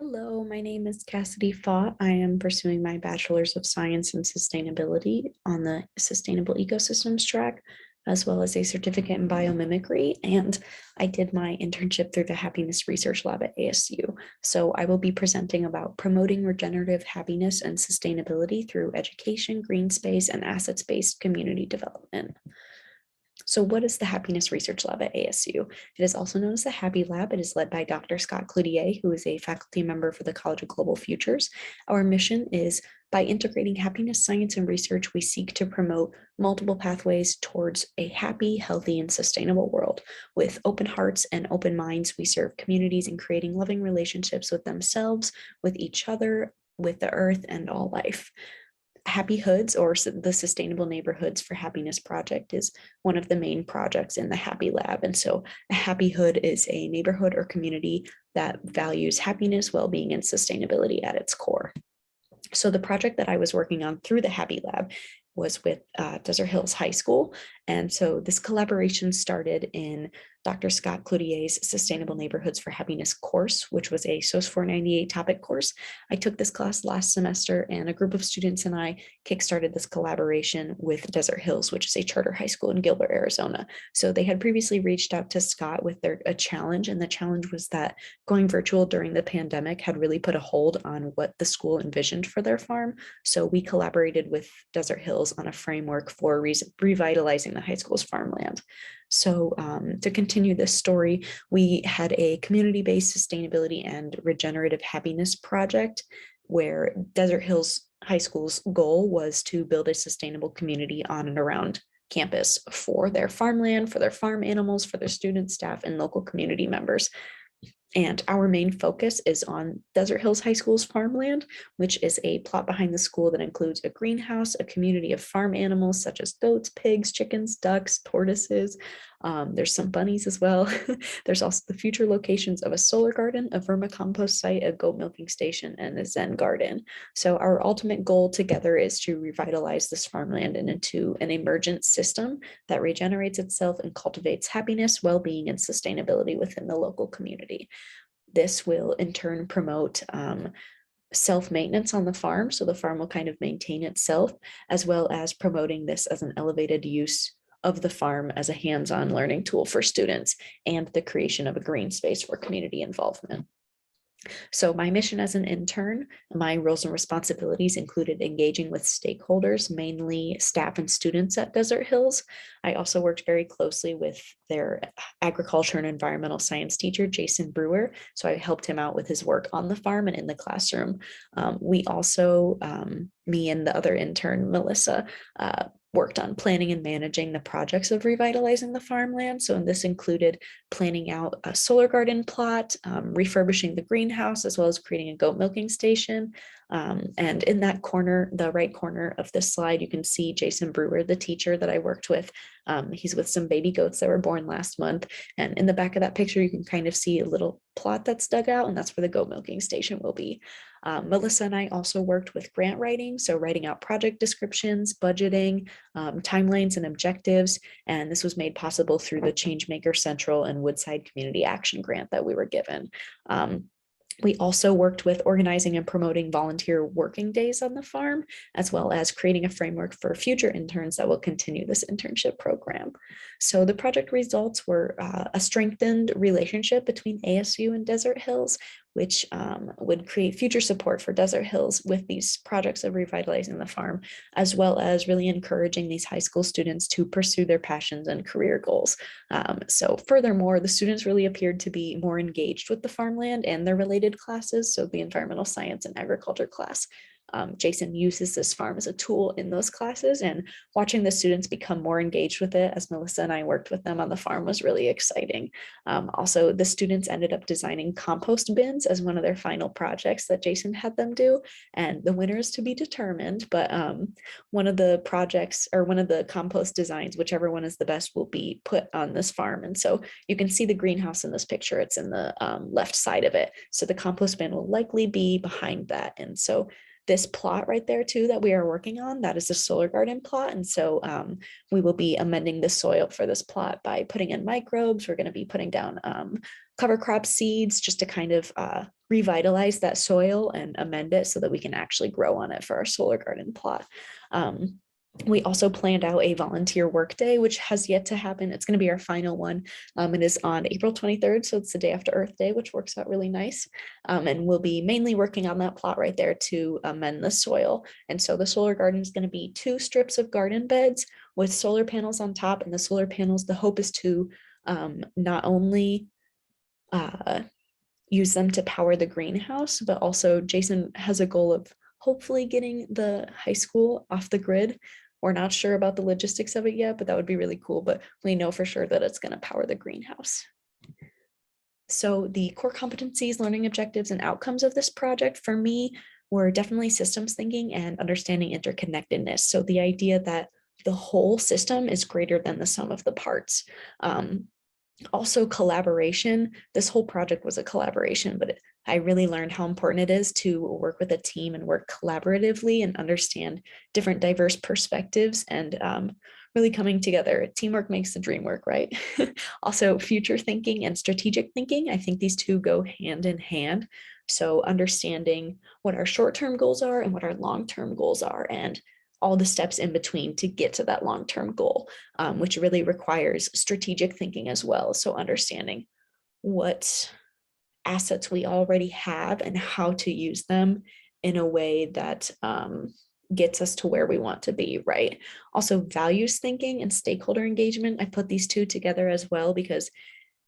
Hello, my name is Cassidy Fott. I am pursuing my Bachelor's of Science in Sustainability on the Sustainable Ecosystems track, as well as a certificate in biomimicry. And I did my internship through the Happiness Research Lab at ASU. So I will be presenting about promoting regenerative happiness and sustainability through education, green space, and assets-based community development. So what is the Happiness Research Lab at ASU? It is also known as the Happy Lab. It is led by Dr. Scott Cloutier, who is a faculty member for the College of Global Futures. Our mission is by integrating happiness, science, and research, we seek to promote multiple pathways towards a happy, healthy, and sustainable world. With open hearts and open minds, we serve communities in creating loving relationships with themselves, with each other, with the earth, and all life. Happy Hoods, or the Sustainable Neighborhoods for Happiness project, is one of the main projects in the Happy Lab. And so a Happy Hood is a neighborhood or community that values happiness, well-being, and sustainability at its core. So the project that I was working on through the Happy Lab was with Desert Hills High School. And so this collaboration started in Dr. Scott Cloutier's Sustainable Neighborhoods for Happiness course, which was a SOS 498 topic course. I took this class last semester, and a group of students and I kickstarted this collaboration with Desert Hills, which is a charter high school in Gilbert, Arizona. So they had previously reached out to Scott with a challenge, and the challenge was that going virtual during the pandemic had really put a hold on what the school envisioned for their farm. So we collaborated with Desert Hills on a framework for revitalizing the high school's farmland. So to continue this story, we had a community-based sustainability and regenerative happiness project where Desert Hills High School's goal was to build a sustainable community on and around campus for their farmland, for their farm animals, for their students, staff, and local community members. And our main focus is on Desert Hills High School's farmland, which is a plot behind the school that includes a greenhouse, a community of farm animals such as goats, pigs, chickens, ducks, tortoises. There's some bunnies as well. There's also the future locations of a solar garden, a vermicompost site, a goat milking station, and a Zen garden. So our ultimate goal together is to revitalize this farmland into an emergent system that regenerates itself and cultivates happiness, well-being, and sustainability within the local community. This will in turn promote self-maintenance on the farm. So the farm will kind of maintain itself, as well as promoting this as an elevated use of the farm as a hands-on learning tool for students and the creation of a green space for community involvement. So my mission as an intern, my roles and responsibilities included engaging with stakeholders, mainly staff and students at Desert Hills. I also worked very closely with their agriculture and environmental science teacher, Jason Brewer. So I helped him out with his work on the farm and in the classroom. We also, me and the other intern, Melissa, worked on planning and managing the projects of revitalizing the farmland. So this included planning out a solar garden plot, refurbishing the greenhouse, as well as creating a goat milking station. And in that corner, the right corner of this slide, you can see Jason Brewer, the teacher that I worked with. He's with some baby goats that were born last month. And in the back of that picture, you can kind of see a little plot that's dug out, and that's where the goat milking station will be. Melissa and I also worked with grant writing, so writing out project descriptions, budgeting, timelines, and objectives. And this was made possible through the Changemaker Central and Woodside Community Action Grant that we were given. We also worked with organizing and promoting volunteer working days on the farm, as well as creating a framework for future interns that will continue this internship program. So the project results were a strengthened relationship between ASU and Desert Hills, which would create future support for Desert Hills with these projects of revitalizing the farm, as well as really encouraging these high school students to pursue their passions and career goals. So furthermore, the students really appeared to be more engaged with the farmland and their related classes, so the environmental science and agriculture class. Jason uses this farm as a tool in those classes, and watching the students become more engaged with it as Melissa and I worked with them on the farm was really exciting. Also, the students ended up designing compost bins as one of their final projects that Jason had them do, and the winner is to be determined, but one of the projects or one of the compost designs, whichever one is the best, will be put on this farm. And so you can see the greenhouse in this picture. It's in the left side of it. So the compost bin will likely be behind that. And so this plot right there too that we are working on, that is the solar garden plot. And so we will be amending the soil for this plot by putting in microbes. We're going to be putting down cover crop seeds just to kind of revitalize that soil and amend it so that we can actually grow on it for our solar garden plot. We also planned out a volunteer work day, which has yet to happen. It's going to be our final one. It is on April 23rd, so it's the day after Earth Day, which works out really nice. And we'll be mainly working on that plot right there to amend the soil. And so the solar garden is going to be 2 strips of garden beds with solar panels on top. And the solar panels, the hope is to not only use them to power the greenhouse, but also Jason has a goal of hopefully getting the high school off the grid. We're not sure about the logistics of it yet, but that would be really cool. But we know for sure that it's going to power the greenhouse. So the core competencies, learning objectives, and outcomes of this project for me were definitely systems thinking and understanding interconnectedness. So the idea that the whole system is greater than the sum of the parts. Also collaboration. This whole project was a collaboration, but I really learned how important it is to work with a team and work collaboratively and understand different diverse perspectives and really coming together. Teamwork makes the dream work, right? Also future thinking and strategic thinking. I think these two go hand in hand. So understanding what our short-term goals are and what our long-term goals are, and all the steps in between to get to that long-term goal, which really requires strategic thinking as well. So understanding what assets we already have and how to use them in a way that gets us to where we want to be, right? Also values thinking and stakeholder engagement. I put these two together as well because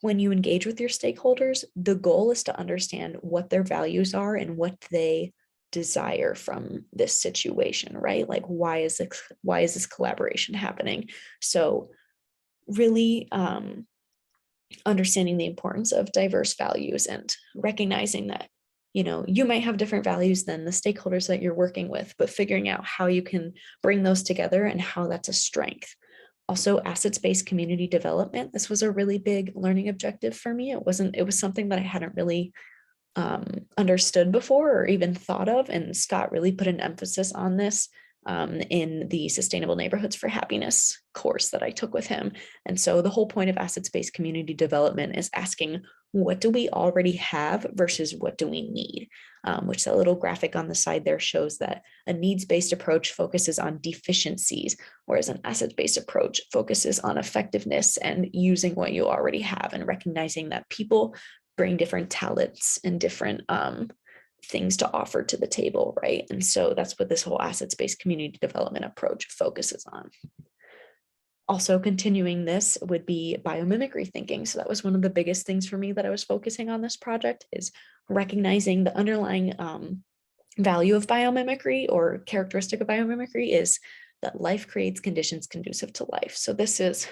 when you engage with your stakeholders, the goal is to understand what their values are and what they desire from this situation, right? Like why is this collaboration happening? So really understanding the importance of diverse values and recognizing that, you know, you might have different values than the stakeholders that you're working with, but figuring out how you can bring those together and how that's a strength. Also, assets-based community development. This was a really big learning objective for me. It was something that I hadn't really understood before or even thought of. And Scott really put an emphasis on this in the Sustainable Neighborhoods for Happiness course that I took with him. And so the whole point of assets-based community development is asking, what do we already have versus what do we need? Which that little graphic on the side there shows that a needs-based approach focuses on deficiencies, whereas an assets-based approach focuses on effectiveness and using what you already have and recognizing that people bring different talents and different things to offer to the table, right? And so that's what this whole assets-based community development approach focuses on. Also continuing this would be biomimicry thinking. So that was one of the biggest things for me that I was focusing on this project, is recognizing the underlying value of biomimicry or characteristic of biomimicry is that life creates conditions conducive to life. So this is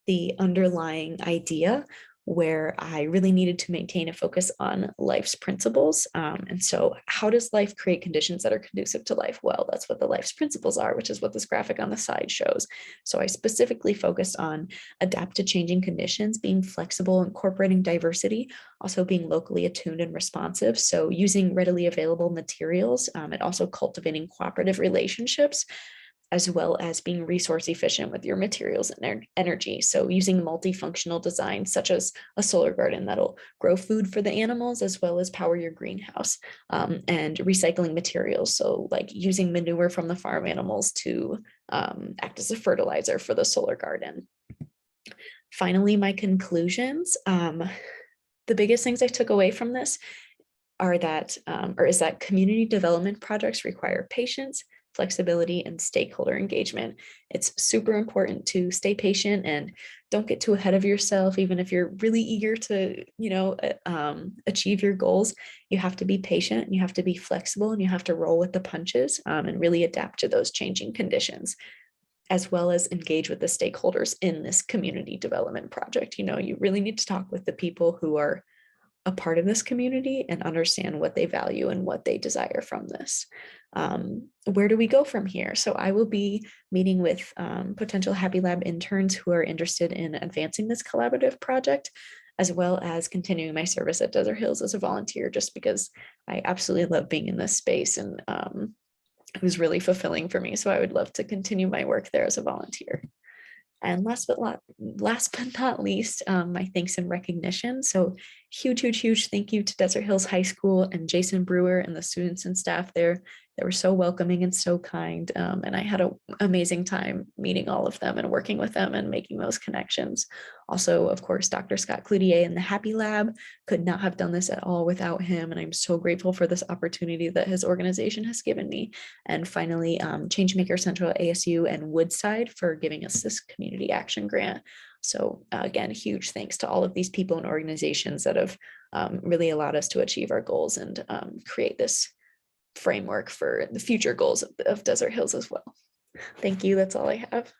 the underlying idea where I really needed to maintain a focus on life's principles. And so how does life create conditions that are conducive to life? Well, that's what the life's principles are, which is what this graphic on the side shows. So I specifically focused on adapt to changing conditions, being flexible, incorporating diversity, also being locally attuned and responsive. So using readily available materials and also cultivating cooperative relationships, as well as being resource efficient with your materials and energy. So using multifunctional designs such as a solar garden that'll grow food for the animals as well as power your greenhouse, and recycling materials. So like using manure from the farm animals to act as a fertilizer for the solar garden. Finally, my conclusions. The biggest things I took away from this are that, is that community development projects require patience, flexibility, and stakeholder engagement. It's super important to stay patient and don't get too ahead of yourself. Even if you're really eager to, achieve your goals, you have to be patient and you have to be flexible and you have to roll with the punches and really adapt to those changing conditions, as well as engage with the stakeholders in this community development project. You really need to talk with the people who are a part of this community and understand what they value and what they desire from this. Where do we go from here? So I will be meeting with potential Happy Lab interns who are interested in advancing this collaborative project, as well as continuing my service at Desert Hills as a volunteer, just because I absolutely love being in this space and it was really fulfilling for me. So I would love to continue my work there as a volunteer. And last but not least, my thanks and recognition. So huge thank you to Desert Hills High School and Jason Brewer and the students and staff there. They were so welcoming and so kind. And I had an amazing time meeting all of them and working with them and making those connections. Also, of course, Dr. Scott Cloutier in the Happy Lab, could not have done this at all without him. And I'm so grateful for this opportunity that his organization has given me. And finally, Changemaker Central ASU and Woodside for giving us this community action grant. So again, huge thanks to all of these people and organizations that have really allowed us to achieve our goals and create this framework for the future goals of Desert Hills as well. Thank you. That's all I have.